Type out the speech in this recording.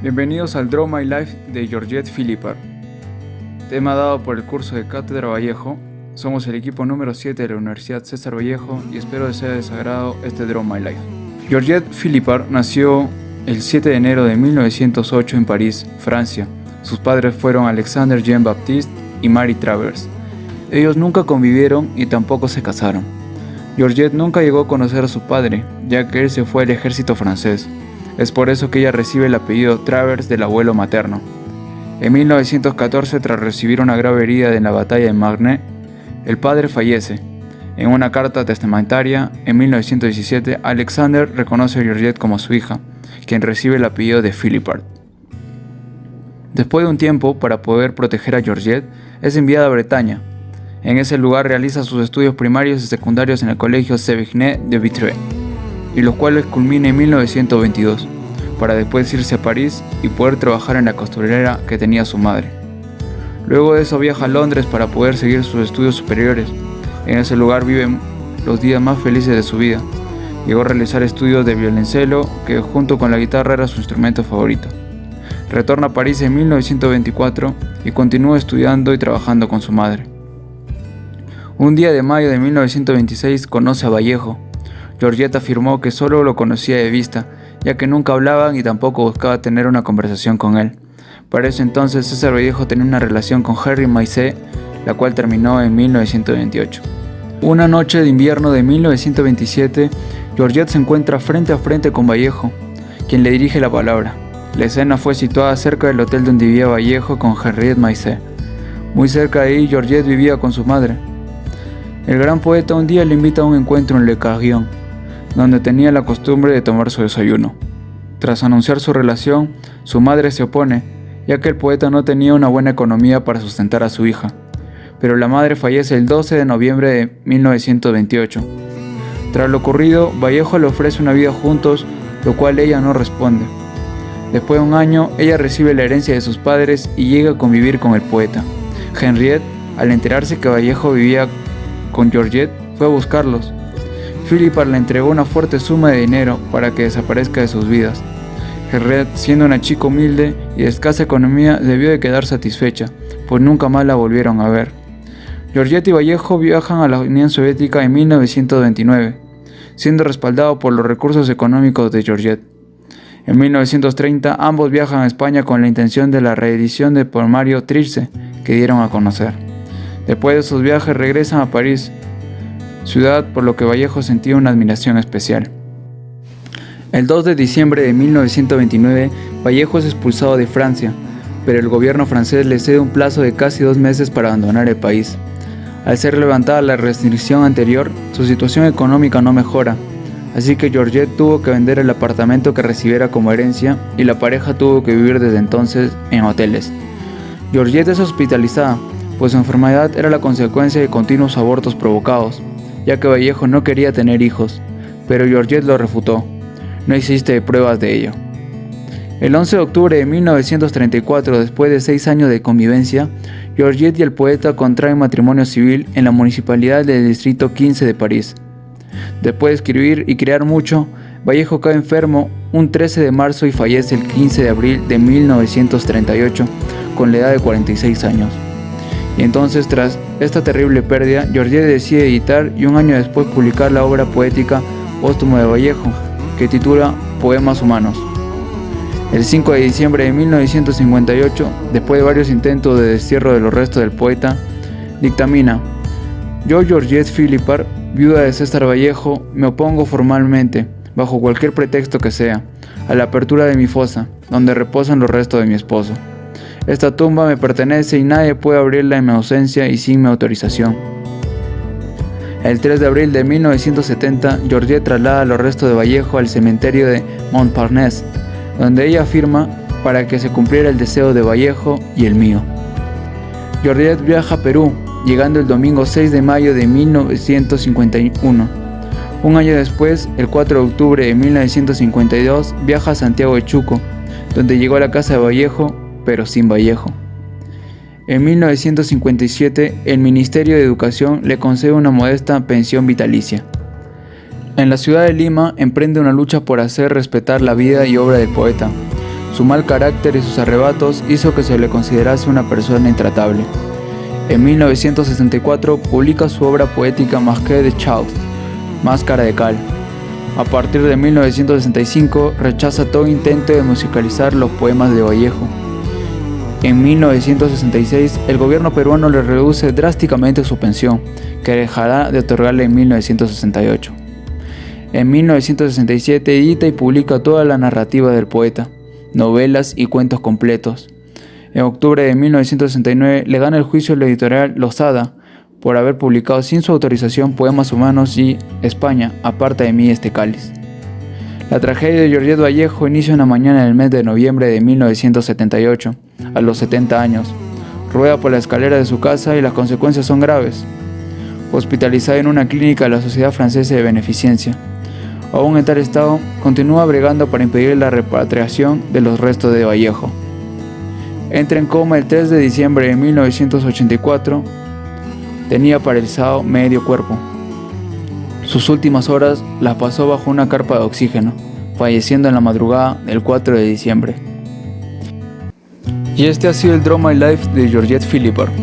Bienvenidos al Draw My Life de Georgette Philippard. Tema dado por el curso de Cátedra Vallejo. Somos el equipo número 7 de la Universidad César Vallejo y espero que sea de su agrado este Draw My Life. Georgette Philippard nació el 7 de enero de 1908 en París, Francia. Sus padres fueron Alexander Jean-Baptiste y Marie Travers. Ellos nunca convivieron y tampoco se casaron. Georgette nunca llegó a conocer a su padre, ya que él se fue al ejército francés. Es por eso que ella recibe el apellido Travers del abuelo materno. En 1914, tras recibir una grave herida en la batalla de Marne, el padre fallece. En una carta testamentaria, en 1917, Alexander reconoce a Georgette como su hija, quien recibe el apellido de Philippard. Después de un tiempo, para poder proteger a Georgette, es enviada a Bretaña. En ese lugar realiza sus estudios primarios y secundarios en el colegio Sévigné de Vitré, y los cuales culmina en 1922, para después irse a París y poder trabajar en la costurera que tenía su madre. Luego de eso viaja a Londres para poder seguir sus estudios superiores. En ese lugar vive los días más felices de su vida. Llegó a realizar estudios de violoncelo, que junto con la guitarra era su instrumento favorito. Retorna a París en 1924 y continúa estudiando y trabajando con su madre. Un día de mayo de 1926 conoce a Vallejo. Georgette afirmó que solo lo conocía de vista, ya que nunca hablaban y tampoco buscaba tener una conversación con él. Para ese entonces César Vallejo tenía una relación con Henri Maizet, la cual terminó en 1928. Una noche de invierno de 1927, Georgette se encuentra frente a frente con Vallejo, quien le dirige la palabra. La escena fue situada cerca del hotel donde vivía Vallejo con Henriette Maizet. Muy cerca de ahí, Georgette vivía con su madre. El gran poeta un día le invita a un encuentro en Le Carillon, donde tenía la costumbre de tomar su desayuno. Tras anunciar su relación, su madre se opone, ya que el poeta no tenía una buena economía para sustentar a su hija. Pero la madre fallece el 12 de noviembre de 1928. Tras lo ocurrido, Vallejo le ofrece una vida juntos, lo cual ella no responde. Después de un año, ella recibe la herencia de sus padres y llega a convivir con el poeta. Henriette, al enterarse que Vallejo vivía con Georgette, fue a buscarlos. Philippard le entregó una fuerte suma de dinero para que desaparezca de sus vidas. Henriette, siendo una chica humilde y de escasa economía, debió de quedar satisfecha, pues nunca más la volvieron a ver. Georgette y Vallejo viajan a la Unión Soviética en 1929, siendo respaldados por los recursos económicos de Georgette. En 1930, ambos viajan a España con la intención de la reedición del poemario Triste, que dieron a conocer. Después de sus viajes regresan a París, ciudad por lo que Vallejo sentía una admiración especial. El 2 de diciembre de 1929, Vallejo es expulsado de Francia, pero el gobierno francés le cede un plazo de casi 2 meses para abandonar el país. Al ser levantada la restricción anterior, su situación económica no mejora, así que Georgette tuvo que vender el apartamento que recibiera como herencia y la pareja tuvo que vivir desde entonces en hoteles. Georgette es hospitalizada, pues su enfermedad era la consecuencia de continuos abortos provocados, ya que Vallejo no quería tener hijos, pero Georgette lo refutó. No existe pruebas de ello. El 11 de octubre de 1934, después de 6 años de convivencia, Georgette y el poeta contraen matrimonio civil en la municipalidad del distrito 15 de París. Después de escribir y crear mucho, Vallejo cae enfermo un 13 de marzo y fallece el 15 de abril de 1938 con la edad de 46 años. Y entonces, tras esta terrible pérdida, Georgette decide editar y un año después publicar la obra poética póstuma de Vallejo, que titula Poemas Humanos. El 5 de diciembre de 1958, después de varios intentos de destierro de los restos del poeta, dictamina: Yo, Georgette Philippard, viuda de César Vallejo, me opongo formalmente, bajo cualquier pretexto que sea, a la apertura de mi fosa, donde reposan los restos de mi esposo. Esta tumba me pertenece y nadie puede abrirla en mi ausencia y sin mi autorización. El 3 de abril de 1970, Georgette traslada los restos de Vallejo al cementerio de Montparnasse, donde ella afirma para que se cumpliera el deseo de Vallejo y el mío. Georgette viaja a Perú, llegando el domingo 6 de mayo de 1951. Un año después, el 4 de octubre de 1952, viaja a Santiago de Chuco, donde llegó a la casa de Vallejo, pero sin Vallejo. En 1957, el Ministerio de Educación le concede una modesta pensión vitalicia. En la ciudad de Lima, emprende una lucha por hacer respetar la vida y obra del poeta. Su mal carácter y sus arrebatos hizo que se le considerase una persona intratable. En 1964 publica su obra poética Masque de Chaude, Máscara de Cal. A partir de 1965 rechaza todo intento de musicalizar los poemas de Vallejo. En 1966 el gobierno peruano le reduce drásticamente su pensión, que dejará de otorgarle en 1968. En 1967 edita y publica toda la narrativa del poeta, novelas y cuentos completos. En octubre de 1969 le gana el juicio la editorial Losada por haber publicado sin su autorización Poemas Humanos y España, aparta de mí este cáliz. La tragedia de Georgette Vallejo inicia una mañana en el mes de noviembre de 1978, a los 70 años. Rueda por la escalera de su casa y las consecuencias son graves. Hospitalizada en una clínica de la Sociedad Francesa de Beneficencia. Aún en tal estado, continúa bregando para impedir la repatriación de los restos de Vallejo. Entra en coma el 3 de diciembre de 1984. Tenía paralizado medio cuerpo. Sus últimas horas las pasó bajo una carpa de oxígeno, falleciendo en la madrugada del 4 de diciembre. Y este ha sido el Draw My Life de Georgette Philipper.